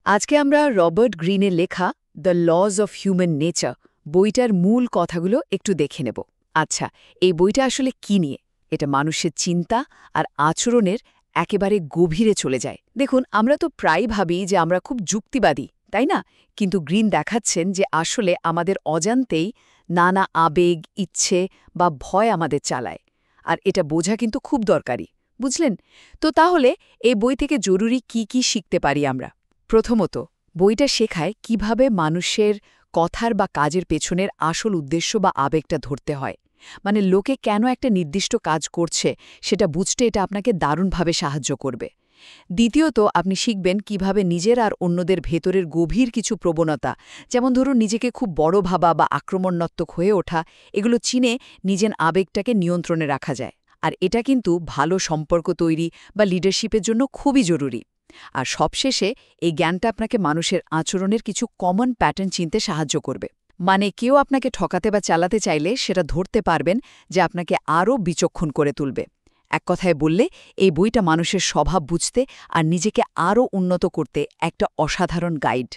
আজকে আমরা রবার্ট গ্রিনের লেখা the lodge of human nature বইটার মূল কথাগুলো একটু দেখে নেব। আচ্ছা, এই বইটা আসলে কি নিয়ে? এটা মানুষের চিন্তা আর আচরণের একেবারে গভীরে চলে যায়। দেখুন, আমরা তো প্রায় ভাবি যে আমরা খুব যুক্তিবাদী, তাই না? কিন্তু গ্রিন দেখাচ্ছেন যে আসলে আমাদের অজান্তেই নানা আবেগ, ইচ্ছে বা ভয় আমাদের চালায়। আর এটা বোঝা কিন্তু খুব দরকারি, বুঝলেন? তো তাহলে এই বই থেকে জরুরি কি কি শিখতে পারি আমরা? প্রথমত, বইটা শেখায় কিভাবে মানুষের কথার বা কাজের পেছনের আসল উদ্দেশ্য বা আবেগটা ধরতে হয়। মানে লোকে কেন একটা নির্দিষ্ট কাজ করছে সেটা বুঝতে এটা আপনাকে দারুণভাবে সাহায্য করবে। দ্বিতীয়ত, আপনি শিখবেন কিভাবে নিজের আর অন্যদের ভেতরের গভীর কিছু প্রবণতা, যেমন ধরুন নিজেকে খুব বড় ভাবা বা আক্রমণাত্মক হয়ে ওঠা, এগুলো চিনে নিজের আবেগটাকে নিয়ন্ত্রণে রাখা যায়। আর এটা কিন্তু ভালো সম্পর্ক তৈরি বা লিডারশিপের জন্য খুবই জরুরি। আর সবশেষে এই জ্ঞানটা আপনাকে মানুষের আচরণের কিছু কমন প্যাটার্ন চিনতে সাহায্য করবে। মানে কেউ আপনাকে ঠকাতে বা চালাতে চাইলে সেটা ধরতে পারবেন, যে আপনাকে আরও বিচক্ষণ করে তুলবে। এক কথায় বললে, এই বইটা মানুষের স্বভাব বুঝতে আর নিজেকে আরও উন্নত করতে একটা অসাধারণ গাইড।